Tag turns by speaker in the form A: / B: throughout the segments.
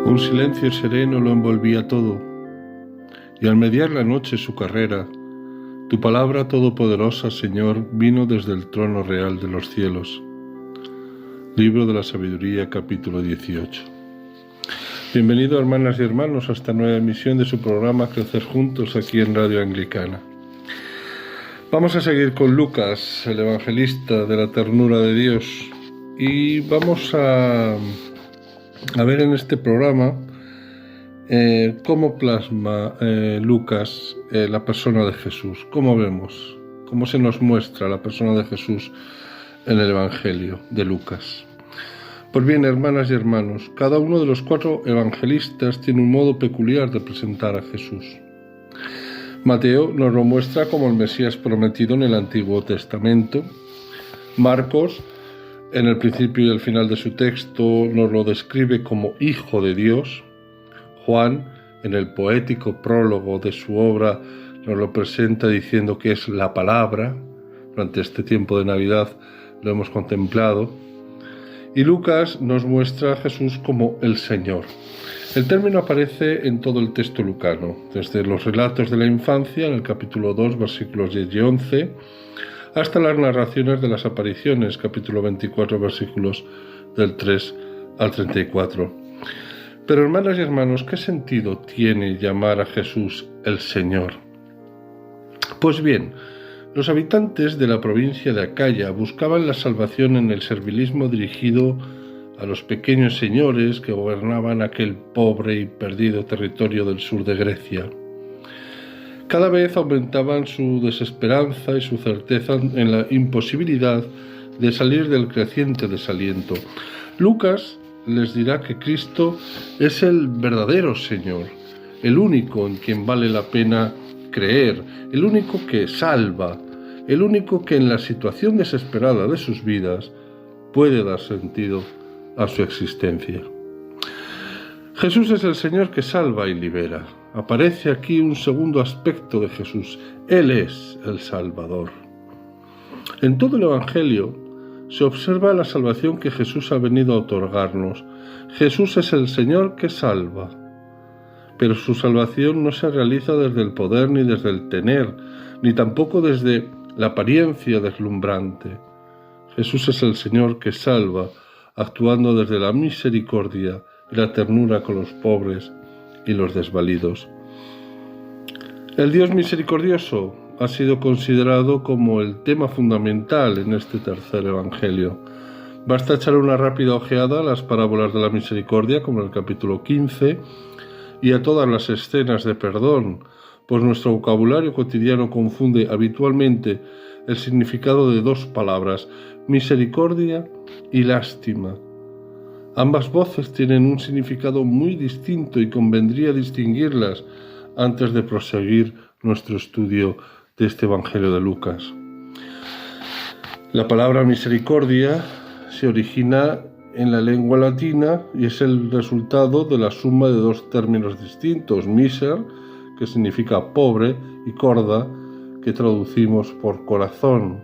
A: Un silencio sereno lo envolvía todo, y al mediar la noche su carrera, tu palabra todopoderosa, Señor, vino desde el trono real de los cielos. Libro de la Sabiduría, capítulo 18. Bienvenido, hermanas y hermanos, a esta nueva emisión de su programa Crecer Juntos aquí en Radio Anglicana. Vamos a seguir con Lucas, el evangelista de la ternura de Dios, y vamos a ver en este programa cómo plasma Lucas la persona de Jesús, cómo se nos muestra la persona de Jesús en el Evangelio de Lucas. Pues bien, hermanas y hermanos, cada uno de los 4 evangelistas tiene un modo peculiar de presentar a Jesús. Mateo nos lo muestra como el Mesías prometido en el Antiguo Testamento. Marcos, en el principio y el final de su texto, nos lo describe como Hijo de Dios. Juan, en el poético prólogo de su obra, nos lo presenta diciendo que es la palabra. Durante este tiempo de Navidad lo hemos contemplado. Y Lucas nos muestra a Jesús como el Señor. El término aparece en todo el texto lucano, desde los relatos de la infancia, en el capítulo 2, versículos 10 y 11, hasta las narraciones de las apariciones, capítulo 24, versículos del 3 al 34. Pero, hermanas y hermanos, ¿qué sentido tiene llamar a Jesús el Señor? Pues bien, los habitantes de la provincia de Acaya buscaban la salvación en el servilismo dirigido a los pequeños señores que gobernaban aquel pobre y perdido territorio del sur de Grecia. Cada vez aumentaban su desesperanza y su certeza en la imposibilidad de salir del creciente desaliento. Lucas les dirá que Cristo es el verdadero Señor, el único en quien vale la pena creer, el único que salva, el único que en la situación desesperada de sus vidas puede dar sentido a su existencia. Jesús es el Señor que salva y libera. Aparece aquí un segundo aspecto de Jesús. Él es el Salvador. En todo el Evangelio se observa la salvación que Jesús ha venido a otorgarnos. Jesús es el Señor que salva. Pero su salvación no se realiza desde el poder ni desde el tener, ni tampoco desde la apariencia deslumbrante. Jesús es el Señor que salva, actuando desde la misericordia y la ternura con los pobres y los desvalidos. El Dios misericordioso ha sido considerado como el tema fundamental en este tercer evangelio. Basta echar una rápida ojeada a las parábolas de la misericordia, como en el capítulo 15, y a todas las escenas de perdón, pues nuestro vocabulario cotidiano confunde habitualmente el significado de 2 palabras, misericordia y lástima. Ambas voces tienen un significado muy distinto y convendría distinguirlas antes de proseguir nuestro estudio de este Evangelio de Lucas. La palabra misericordia se origina en la lengua latina y es el resultado de la suma de 2 términos distintos, miser, que significa pobre, y corda, que traducimos por corazón.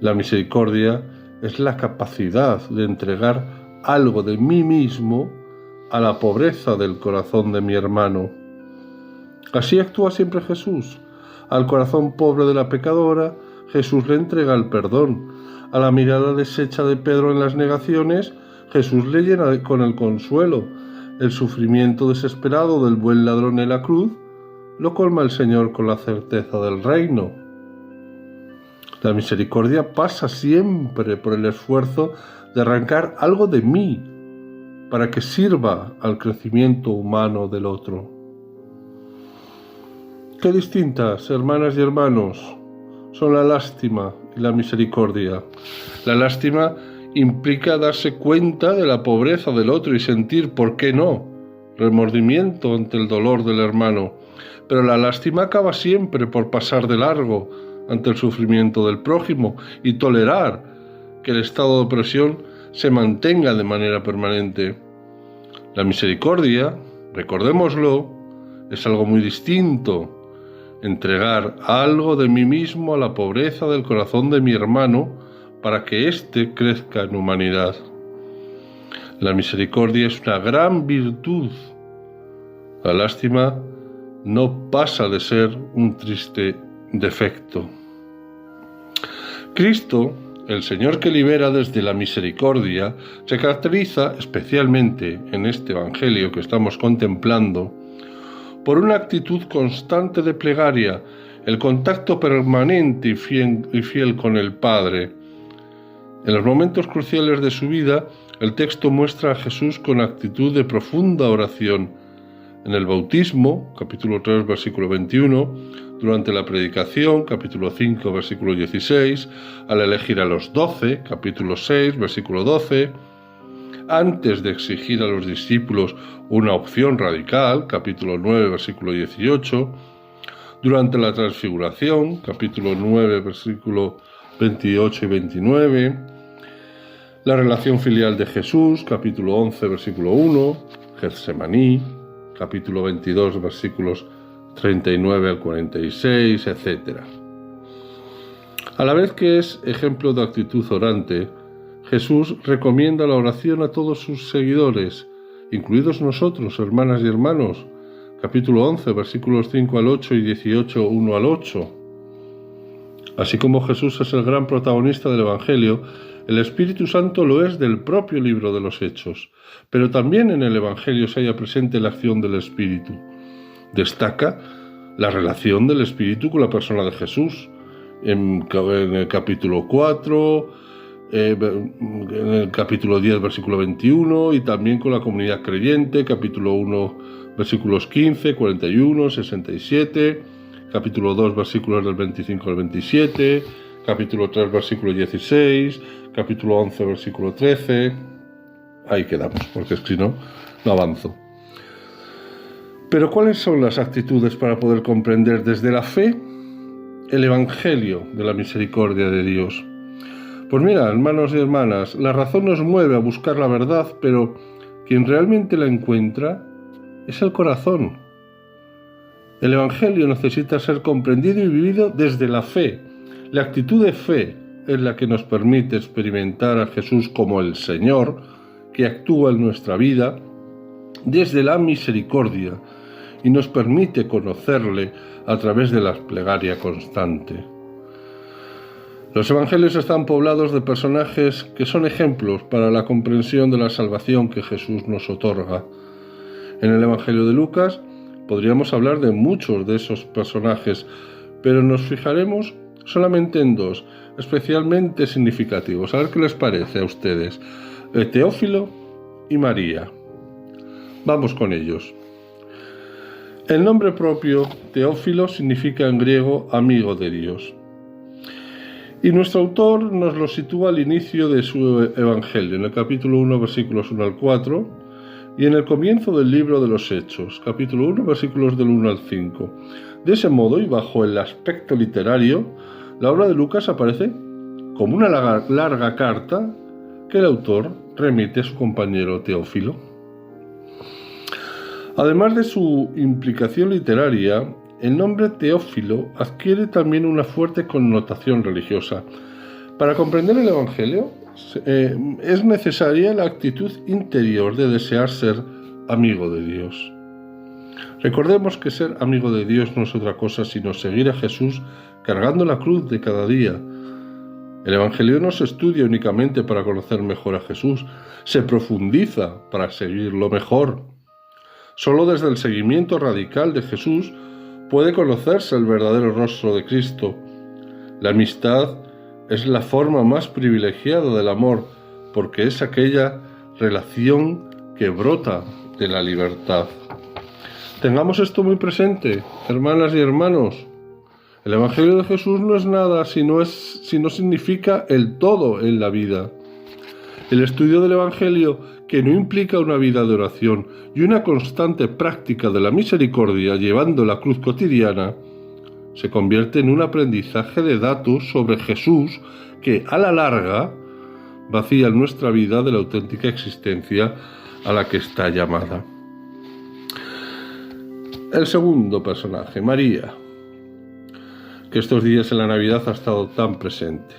A: La misericordia es la capacidad de entregar algo de mí mismo a la pobreza del corazón de mi hermano. Así actúa siempre Jesús. Al corazón pobre de la pecadora, Jesús le entrega el perdón. A la mirada deshecha de Pedro en las negaciones, Jesús le llena con el consuelo. El sufrimiento desesperado del buen ladrón en la cruz lo colma el Señor con la certeza del reino. La misericordia pasa siempre por el esfuerzo de arrancar algo de mí para que sirva al crecimiento humano del otro. Qué distintas, hermanas y hermanos, son la lástima y la misericordia. La lástima implica darse cuenta de la pobreza del otro y sentir, ¿por qué no?, remordimiento ante el dolor del hermano. Pero la lástima acaba siempre por pasar de largo ante el sufrimiento del prójimo y tolerar que el estado de opresión se mantenga de manera permanente. La misericordia, recordémoslo, es algo muy distinto. Entregar algo de mí mismo a la pobreza del corazón de mi hermano para que éste crezca en humanidad. La misericordia es una gran virtud. La lástima no pasa de ser un triste defecto. Cristo, el Señor que libera desde la misericordia, se caracteriza especialmente en este Evangelio que estamos contemplando por una actitud constante de plegaria, el contacto permanente y fiel con el Padre. En los momentos cruciales de su vida, el texto muestra a Jesús con actitud de profunda oración. En el bautismo, capítulo 3, versículo 21, durante la predicación, capítulo 5, versículo 16, al elegir a los 12, capítulo 6, versículo 12, antes de exigir a los discípulos una opción radical, capítulo 9, versículo 18, durante la transfiguración, capítulo 9, versículo 28 y 29, la relación filial de Jesús, capítulo 11, versículo 1, Getsemaní, capítulo 22, versículos 39 al 46, etc. A la vez que es ejemplo de actitud orante, Jesús recomienda la oración a todos sus seguidores, incluidos nosotros, hermanas y hermanos, capítulo 11, versículos 5 al 8 y 18, 1 al 8. Así como Jesús es el gran protagonista del Evangelio, el Espíritu Santo lo es del propio libro de los Hechos, pero también en el Evangelio se halla presente la acción del Espíritu. Destaca la relación del Espíritu con la persona de Jesús, en el capítulo 4, en el capítulo 10, versículo 21, y también con la comunidad creyente, capítulo 1, versículos 15, 41, 67, capítulo 2, versículos del 25 al 27, capítulo 3, versículo 16, capítulo 11, versículo 13. Ahí quedamos, porque si no, no avanzo. Pero ¿cuáles son las actitudes para poder comprender desde la fe el Evangelio de la misericordia de Dios? Pues mira, hermanos y hermanas, la razón nos mueve a buscar la verdad, pero quien realmente la encuentra es el corazón. El Evangelio necesita ser comprendido y vivido desde la fe. La actitud de fe es la que nos permite experimentar a Jesús como el Señor que actúa en nuestra vida desde la misericordia y nos permite conocerle a través de la plegaria constante. Los evangelios están poblados de personajes que son ejemplos para la comprensión de la salvación que Jesús nos otorga. En el Evangelio de Lucas podríamos hablar de muchos de esos personajes, pero nos fijaremos solamente en dos, especialmente significativos. A ver qué les parece a ustedes. Teófilo y María. Vamos con ellos. El nombre propio, Teófilo, significa en griego amigo de Dios. Y nuestro autor nos lo sitúa al inicio de su Evangelio, en el capítulo 1, versículos 1 al 4, y en el comienzo del libro de los Hechos, capítulo 1, versículos del 1 al 5. De ese modo, y bajo el aspecto literario, la obra de Lucas aparece como una larga carta que el autor remite a su compañero Teófilo. Además de su implicación literaria, el nombre Teófilo adquiere también una fuerte connotación religiosa. Para comprender el Evangelio, es necesaria la actitud interior de desear ser amigo de Dios. Recordemos que ser amigo de Dios no es otra cosa sino seguir a Jesús cargando la cruz de cada día. El Evangelio no se estudia únicamente para conocer mejor a Jesús, se profundiza para seguirlo mejor. Solo desde el seguimiento radical de Jesús puede conocerse el verdadero rostro de Cristo. La amistad es la forma más privilegiada del amor, porque es aquella relación que brota de la libertad. Tengamos esto muy presente, hermanas y hermanos. El Evangelio de Jesús no es nada si no significa el todo en la vida. El estudio del Evangelio, que no implica una vida de oración y una constante práctica de la misericordia llevando la cruz cotidiana, se convierte en un aprendizaje de datos sobre Jesús que, a la larga, vacía nuestra vida de la auténtica existencia a la que está llamada. El segundo personaje, María, que estos días en la Navidad ha estado tan presente.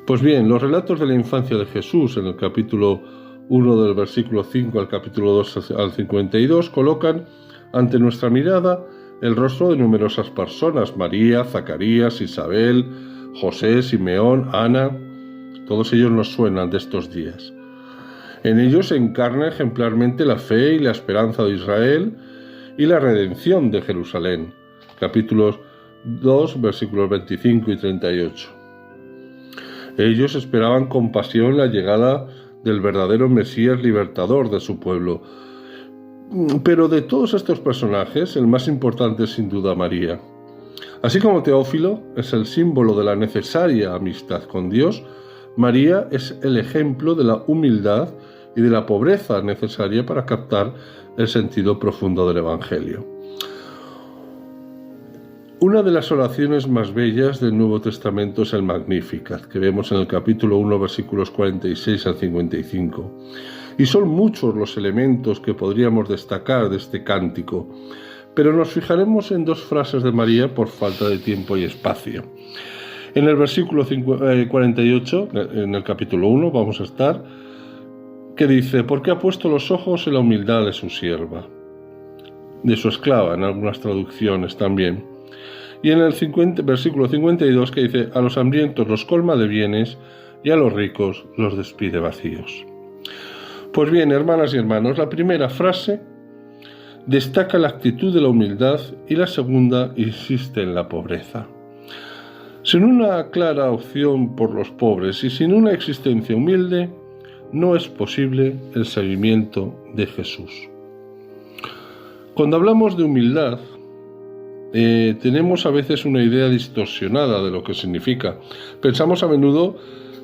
A: Pues bien, los relatos de la infancia de Jesús en el capítulo 1 del versículo 5 al capítulo 2 al 52 colocan ante nuestra mirada el rostro de numerosas personas: María, Zacarías, Isabel, José, Simeón, Ana. Todos ellos nos suenan de estos días. En ellos se encarna ejemplarmente la fe y la esperanza de Israel y la redención de Jerusalén. Capítulos 2, versículos 25 y 38. Ellos esperaban con pasión la llegada del verdadero Mesías libertador de su pueblo. Pero de todos estos personajes, el más importante es sin duda María. Así como Teófilo es el símbolo de la necesaria amistad con Dios, María es el ejemplo de la humildad y de la pobreza necesaria para captar el sentido profundo del Evangelio. Una de las oraciones más bellas del Nuevo Testamento es el Magnificat, que vemos en el capítulo 1, versículos 46 al 55. Y son muchos los elementos que podríamos destacar de este cántico, pero nos fijaremos en dos frases de María por falta de tiempo y espacio. En el versículo 48, en el capítulo 1, vamos a estar, que dice: porque ha puesto los ojos en la humildad de su sierva, de su esclava, en algunas traducciones también. Y en el versículo 52, que dice: a los hambrientos los colma de bienes y a los ricos los despide vacíos. Pues bien, hermanas y hermanos, la primera frase destaca la actitud de la humildad y la segunda insiste en la pobreza. Sin una clara opción por los pobres y sin una existencia humilde, no es posible el seguimiento de Jesús. Cuando hablamos de humildad, tenemos a veces una idea distorsionada de lo que significa. Pensamos a menudo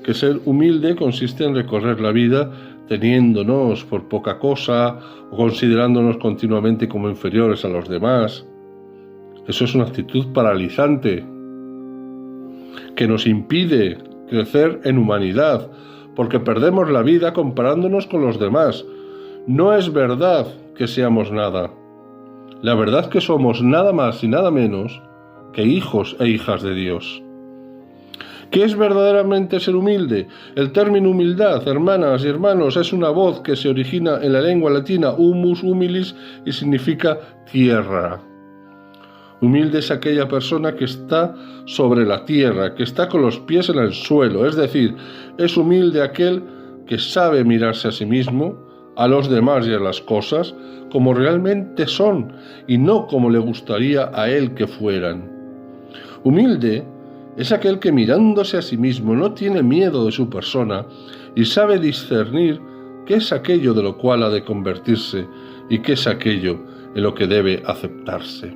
A: que ser humilde consiste en recorrer la vida teniéndonos por poca cosa o considerándonos continuamente como inferiores a los demás. Eso es una actitud paralizante que nos impide crecer en humanidad, porque perdemos la vida comparándonos con los demás. No es verdad que seamos nada. La verdad es que somos nada más y nada menos que hijos e hijas de Dios. ¿Qué es verdaderamente ser humilde? El término humildad, hermanas y hermanos, es una voz que se origina en la lengua latina humus humilis y significa tierra. Humilde es aquella persona que está sobre la tierra, que está con los pies en el suelo, es decir, es humilde aquel que sabe mirarse a sí mismo, a los demás y a las cosas como realmente son y no como le gustaría a él que fueran. Humilde es aquel que mirándose a sí mismo no tiene miedo de su persona y sabe discernir qué es aquello de lo cual ha de convertirse y qué es aquello en lo que debe aceptarse.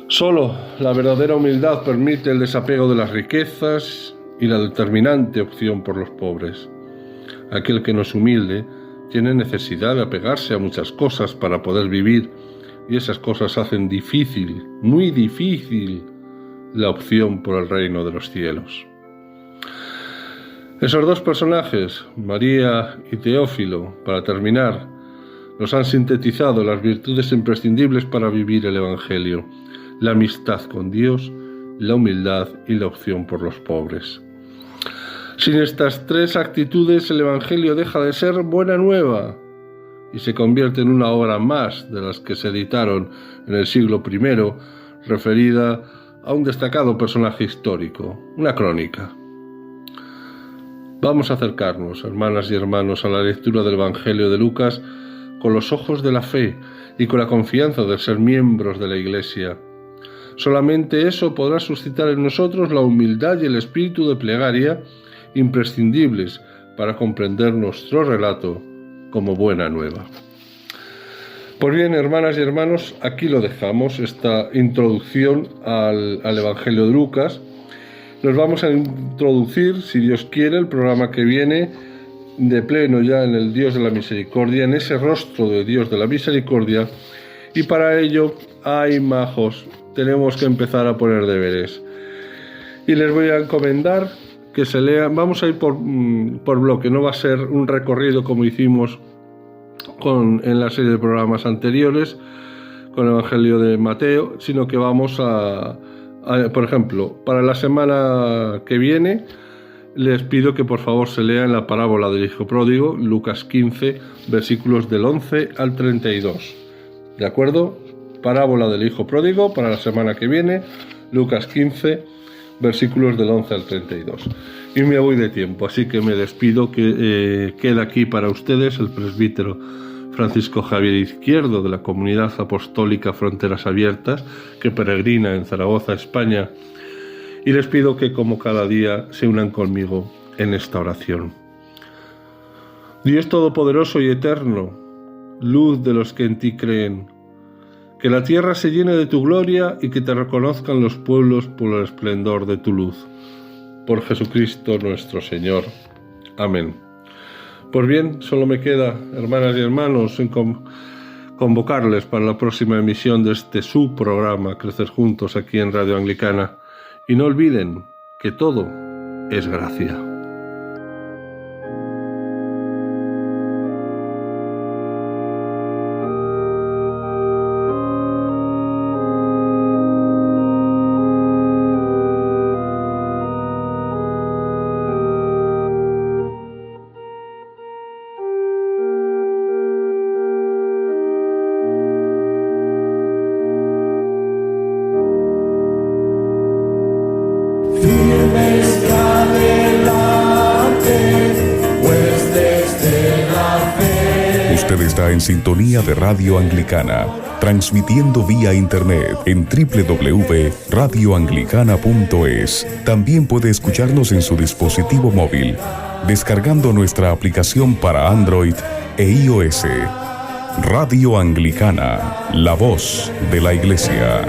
A: Solo la verdadera humildad permite el desapego de las riquezas y la determinante opción por los pobres. Aquel que no es humilde tiene necesidad de apegarse a muchas cosas para poder vivir, y esas cosas hacen difícil, muy difícil, la opción por el reino de los cielos. Esos dos personajes, María y Teófilo, para terminar, nos han sintetizado las virtudes imprescindibles para vivir el Evangelio: la amistad con Dios, la humildad y la opción por los pobres. Sin estas tres actitudes, el Evangelio deja de ser buena nueva y se convierte en una obra más de las que se editaron en el siglo I, referida a un destacado personaje histórico, una crónica. Vamos a acercarnos, hermanas y hermanos, a la lectura del Evangelio de Lucas con los ojos de la fe y con la confianza de ser miembros de la Iglesia. Solamente eso podrá suscitar en nosotros la humildad y el espíritu de plegaria imprescindibles para comprender nuestro relato como buena nueva. Pues bien, hermanas y hermanos, aquí lo dejamos, esta introducción al Evangelio de Lucas. Nos vamos a introducir, si Dios quiere, el programa que viene de pleno ya en el Dios de la Misericordia, en ese rostro de Dios de la Misericordia, y para ello, ay majos, tenemos que empezar a poner deberes. Y les voy a encomendar que se lean, vamos a ir por bloque, no va a ser un recorrido como hicimos en la serie de programas anteriores, con el Evangelio de Mateo, sino que vamos a, por ejemplo, para la semana que viene, les pido que por favor se lean la parábola del Hijo Pródigo, Lucas 15, versículos del 11 al 32. ¿De acuerdo? Parábola del Hijo Pródigo para la semana que viene, Lucas 15, versículos del 11 al 32. Y me voy de tiempo, así que me despido, que queda aquí para ustedes el presbítero Francisco Javier Izquierdo, de la Comunidad Apostólica Fronteras Abiertas, que peregrina en Zaragoza, España, y les pido que, como cada día, se unan conmigo en esta oración. Dios Todopoderoso y Eterno, luz de los que en ti creen, que la tierra se llene de tu gloria y que te reconozcan los pueblos por el esplendor de tu luz. Por Jesucristo nuestro Señor. Amén. Pues bien, solo me queda, hermanas y hermanos, en convocarles para la próxima emisión de este su programa, Crecer Juntos, aquí en Radio Anglicana. Y no olviden que todo es gracia.
B: Usted está en sintonía de Radio Anglicana, transmitiendo vía internet en www.radioanglicana.es. También puede escucharnos en su dispositivo móvil, descargando nuestra aplicación para Android e iOS. Radio Anglicana, la voz de la Iglesia.